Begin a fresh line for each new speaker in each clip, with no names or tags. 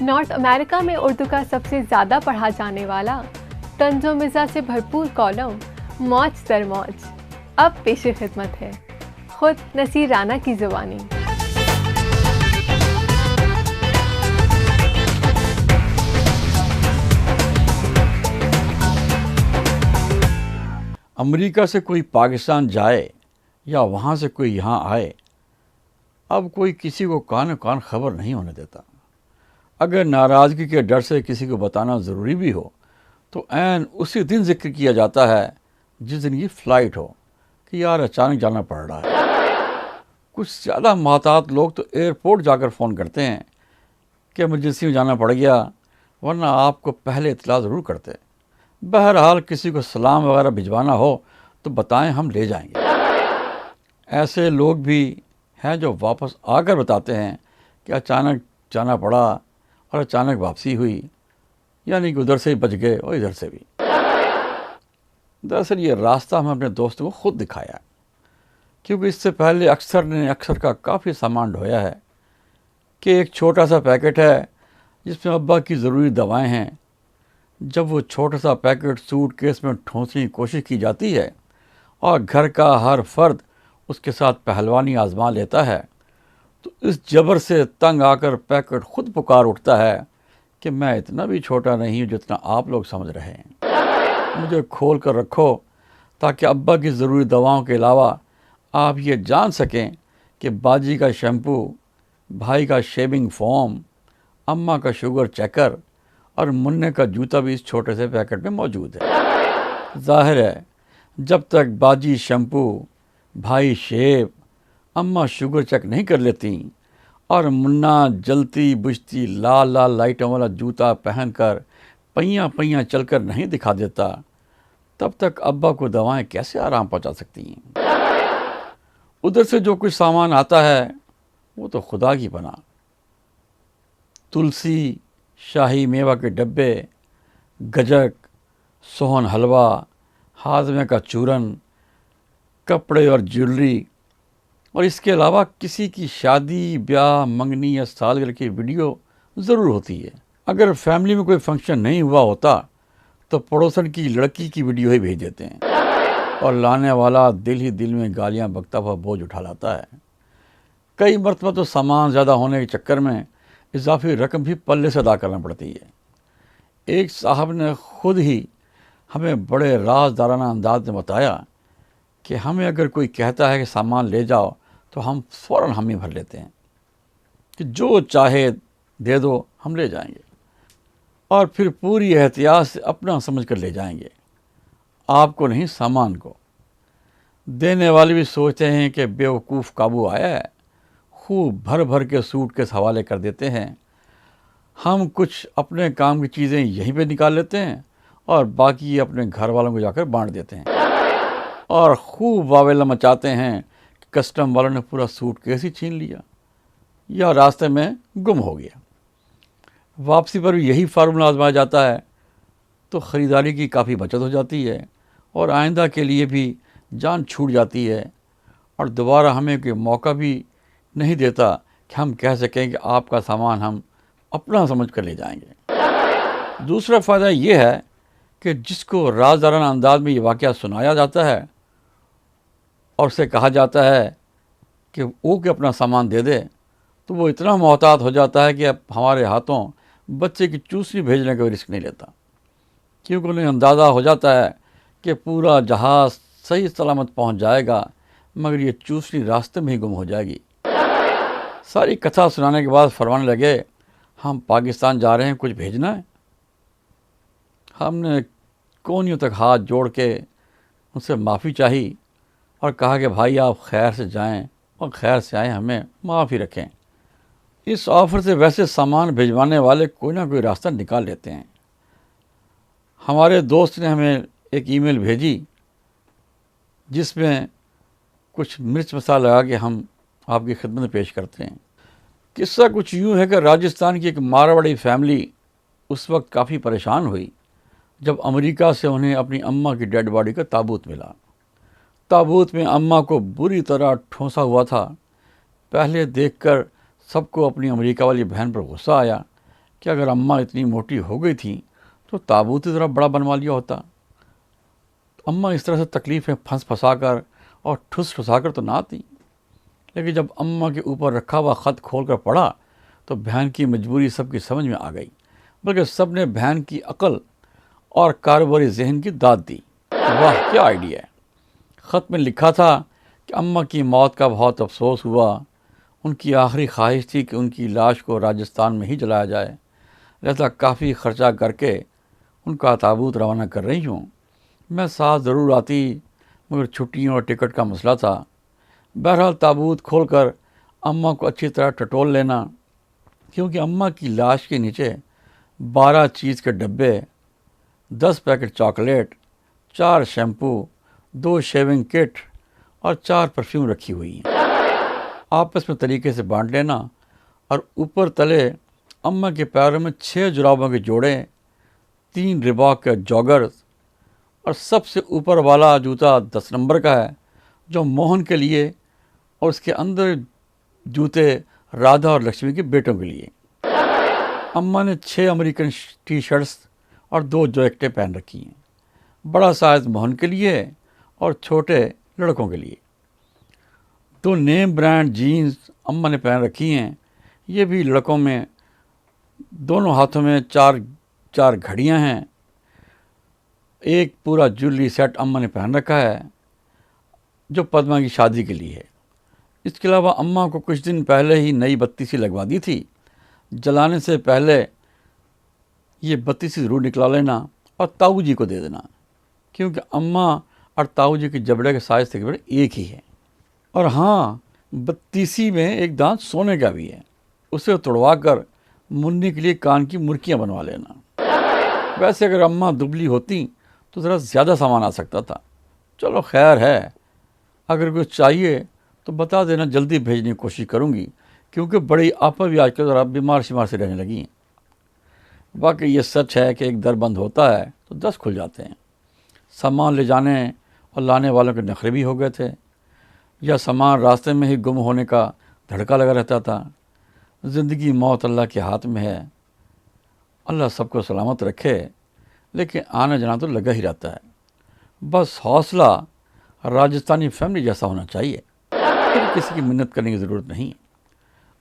North امریکہ میں اردو کا سب سے زیادہ پڑھا جانے والا طنز و مزاح سے بھرپور کالم موج در موج اب پیش خدمت ہے، خود نصیر رانا کی زبانی۔
امریکہ سے کوئی پاکستان جائے یا وہاں سے کوئی یہاں آئے، اب کوئی کسی کو کان خبر نہیں ہونے دیتا۔ اگر ناراضگی کے ڈر سے کسی کو بتانا ضروری بھی ہو تو عین اسی دن ذکر کیا جاتا ہے جس دن یہ فلائٹ ہو کہ یار اچانک جانا پڑ رہا ہے۔ کچھ زیادہ محتاط لوگ تو ایئرپورٹ جا کر فون کرتے ہیں کہ ایمرجنسی میں جانا پڑ گیا، ورنہ آپ کو پہلے اطلاع ضرور کرتے۔ بہرحال کسی کو سلام وغیرہ بھجوانا ہو تو بتائیں، ہم لے جائیں گے۔ ایسے لوگ بھی ہیں جو واپس آ کر بتاتے ہیں کہ اچانک جانا پڑا اور اچانک واپسی ہوئی، یعنی کہ ادھر سے ہی بچ گئے اور ادھر سے بھی۔ دراصل یہ راستہ ہمیں اپنے دوستوں کو خود دکھایا، کیونکہ اس سے پہلے اکثر کا کافی سامان ڈھویا ہے کہ ایک چھوٹا سا پیکٹ ہے جس میں ابا کی ضروری دوائیں ہیں۔ جب وہ چھوٹا سا پیکٹ سوٹ کیس میں ٹھونسنے کی کوشش کی جاتی ہے اور گھر کا ہر فرد اس کے ساتھ پہلوانی آزما لیتا ہے تو اس جبر سے تنگ آ کر پیکٹ خود پکار اٹھتا ہے کہ میں اتنا بھی چھوٹا نہیں ہوں جتنا آپ لوگ سمجھ رہے ہیں، مجھے کھول کر رکھو تاکہ ابا کی ضروری دواؤں کے علاوہ آپ یہ جان سکیں کہ باجی کا شیمپو، بھائی کا شیونگ فوم، اماں کا شوگر چیکر اور منع کا جوتا بھی اس چھوٹے سے پیکٹ میں موجود ہے۔ ظاہر ہے جب تک باجی شیمپو، بھائی شیو، اماں شوگر چیک نہیں کر لیتی اور منا جلتی بجھتی لال لائٹوں والا جوتا پہن کر پہیاں چل کر نہیں دکھا دیتا، تب تک ابا کو دوائیں کیسے آرام پہنچا سکتی ہیں؟ ادھر سے جو کچھ سامان آتا ہے وہ تو خدا کی پناہ، تلسی، شاہی میوہ کے ڈبے، گجک، سوہن حلوہ، ہاضمے کا چورن، کپڑے اور جیولری، اور اس کے علاوہ کسی کی شادی، بیاہ، منگنی یا سالگرہ کی ویڈیو ضرور ہوتی ہے۔ اگر فیملی میں کوئی فنکشن نہیں ہوا ہوتا تو پڑوسن کی لڑکی کی ویڈیو ہی بھیج دیتے ہیں اور لانے والا دل میں گالیاں بکتا ہوا بوجھ اٹھا لاتا ہے۔ کئی مرتبہ تو سامان زیادہ ہونے کے چکر میں اضافی رقم بھی پلے سے ادا کرنا پڑتی ہے۔ ایک صاحب نے خود ہی ہمیں بڑے رازدارانہ انداز میں بتایا کہ ہمیں اگر کوئی کہتا ہے کہ سامان لے جاؤ تو ہم فوراً حامی بھر لیتے ہیں کہ جو چاہے دے دو، ہم لے جائیں گے، اور پھر پوری احتیاط سے اپنا سمجھ کر لے جائیں گے، آپ کو نہیں سامان کو۔ دینے والے بھی سوچتے ہیں کہ بیوقوف قابو آیا ہے، خوب بھر کے سوٹ کے حوالے کر دیتے ہیں۔ ہم کچھ اپنے کام کی چیزیں یہیں پہ نکال لیتے ہیں اور باقی اپنے گھر والوں کو جا کر بانٹ دیتے ہیں، اور خوب واویلا مچاتے ہیں کہ کسٹم والوں نے پورا سوٹ کیس ہی چھین لیا یا راستے میں گم ہو گیا۔ واپسی پر بھی یہی فارمولہ آزمایا جاتا ہے تو خریداری کی کافی بچت ہو جاتی ہے اور آئندہ کے لیے بھی جان چھوٹ جاتی ہے، اور دوبارہ ہمیں کوئی موقع بھی نہیں دیتا کہ ہم کہہ سکیں کہ آپ کا سامان ہم اپنا سمجھ کر لے جائیں گے۔ دوسرا فائدہ یہ ہے کہ جس کو رازدارانہ انداز میں یہ واقعہ سنایا جاتا ہے اور اسے کہا جاتا ہے کہ وہ کہ اپنا سامان دے دے، تو وہ اتنا محتاط ہو جاتا ہے کہ اب ہمارے ہاتھوں بچے کی چوسنی بھیجنے کا بھی رسک نہیں لیتا، کیونکہ انہیں اندازہ ہو جاتا ہے کہ پورا جہاز صحیح سلامت پہنچ جائے گا مگر یہ چوسنی راستے میں ہی گم ہو جائے گی۔ ساری کتھا سنانے کے بعد فرمانے لگے، ہم پاکستان جا رہے ہیں، کچھ بھیجنا ہے؟ ہم نے کونیوں تک ہاتھ جوڑ کے ان سے معافی چاہی اور کہا کہ بھائی آپ خیر سے جائیں اور خیر سے آئیں، ہمیں معافی رکھیں۔ اس آفر سے ویسے سامان بھیجوانے والے کوئی نہ کوئی راستہ نکال لیتے ہیں۔ ہمارے دوست نے ہمیں ایک ای میل بھیجی جس میں کچھ مرچ مسالہ لگا کے ہم آپ کی خدمت میں پیش کرتے ہیں۔ قصہ کچھ یوں ہے کہ راجستھان کی ایک مارواڑی فیملی اس وقت کافی پریشان ہوئی جب امریکہ سے انہیں اپنی اماں کی ڈیڈ باڈی کا تابوت ملا۔ تابوت میں اماں کو بری طرح ٹھونسا ہوا تھا۔ پہلے دیکھ کر سب کو اپنی امریکہ والی بہن پر غصہ آیا کہ اگر اماں اتنی موٹی ہو گئی تھیں تو تابوت ہی ذرا بڑا بنوا لیا ہوتا. اماں اس طرح سے تکلیفیں پھنس پھنسا کر اور ٹھس ٹھسا کر تو نہ آتی، لیکن جب اماں کے اوپر رکھا ہوا خط کھول کر پڑھا تو بہن کی مجبوری سب کی سمجھ میں آ گئی، بلکہ سب نے بہن کی عقل اور کاروباری ذہن کی داد دی. واہ کیا آئیڈیا ہے. خط میں لکھا تھا کہ اماں کی موت کا بہت افسوس ہوا، ان کی آخری خواہش تھی کہ ان کی لاش کو راجستھان میں ہی جلایا جائے، لہذا کافی خرچہ کر کے ان کا تابوت روانہ کر رہی ہوں. میں ساتھ ضرور آتی مگر چھٹیوں اور ٹکٹ کا مسئلہ تھا. بہرحال تابوت کھول کر اماں کو اچھی طرح ٹٹول لینا، کیونکہ اماں کی لاش کے نیچے 12 چیز کے ڈبے، 10 پیکٹ چاکلیٹ، 4 شیمپو، 2 شیونگ کٹ اور 4 پرفیوم رکھی ہوئی ہیں. آپس میں طریقے سے بانٹ لینا، اور اوپر تلے اماں کے پیروں میں 6 جرابوں کے جوڑے، 3 ریباک کے جاگرز، اور سب سے اوپر والا جوتا 10 نمبر کا ہے جو موہن کے لیے، اور اس کے اندر جوتے رادھا اور لکشمی کے بیٹوں کے لیے. اماں نے 6 امریکن ٹی شرٹس اور 2 جیکٹیں پہن رکھی ہیں، بڑا سائز موہن کے لیے اور چھوٹے لڑکوں کے لیے. 2 نیم برانڈ جینز اماں نے پہن رکھی ہیں، یہ بھی لڑکوں میں. دونوں ہاتھوں میں 4 گھڑیاں ہیں. ایک پورا جویلری سیٹ اماں نے پہن رکھا ہے جو پدما کی شادی کے لیے ہے. اس کے علاوہ اماں کو کچھ دن پہلے ہی نئی بتی سی لگوا دی تھی. جلانے سے پہلے یہ بتی سی ضرور نکلا لینا اور تاؤ جی کو دے دینا، کیونکہ اماں اور تاؤ جی کے جبڑے کے سائز تقریباً ایک ہی ہے. اور ہاں، بتیسی میں ایک دانت سونے کا بھی ہے، اسے توڑوا کر منی کے لیے کان کی مرکیاں بنوا لینا. ویسے اگر اماں دبلی ہوتی تو ذرا زیادہ سامان آ سکتا تھا. چلو خیر ہے، اگر کچھ چاہیے تو بتا دینا، جلدی بھیجنے کی کوشش کروں گی، کیونکہ بڑی آپا بھی آج کل ذرا بیمار شمار سے رہنے لگی ہیں. واقعی یہ سچ ہے کہ ایک در بند ہوتا ہے تو 10 کھل جاتے ہیں. سامان لے جانے اور لانے والوں کے نخرے بھی ہو گئے تھے، یا سامان راستے میں ہی گم ہونے کا دھڑکا لگا رہتا تھا. زندگی موت اللہ کے ہاتھ میں ہے، اللہ سب کو سلامت رکھے، لیکن آنا جانا تو لگا ہی رہتا ہے. بس حوصلہ راجستھانی فیملی جیسا ہونا چاہیے، پھر کسی کی منت کرنے کی ضرورت نہیں.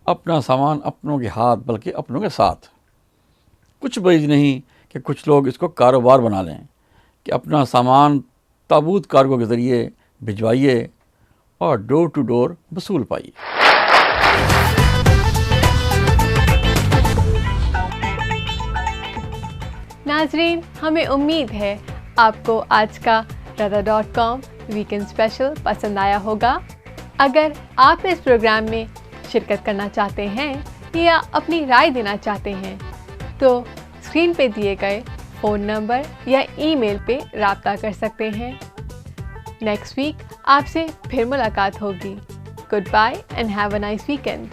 اپنا سامان اپنوں کے ہاتھ بلکہ اپنوں کے ساتھ. کچھ بعید نہیں کہ کچھ لوگ اس کو کاروبار بنا لیں کہ اپنا سامان تابوت کارگو کے ذریعے بھجوائیے اور ڈور ٹو ڈور وصول پائیے.
ناظرین، ہمیں امید ہے آپ کو آج کا radha.com ویکینڈ اسپیشل پسند آیا ہوگا. اگر آپ اس پروگرام میں شرکت کرنا چاہتے ہیں یا اپنی رائے دینا چاہتے ہیں تو اسکرین پہ دیے گئے فون نمبر یا ای میل پہ رابطہ کر سکتے ہیں. نیکسٹ ویک آپ سے پھر ملاقات ہوگی. Good bye and have a nice weekend.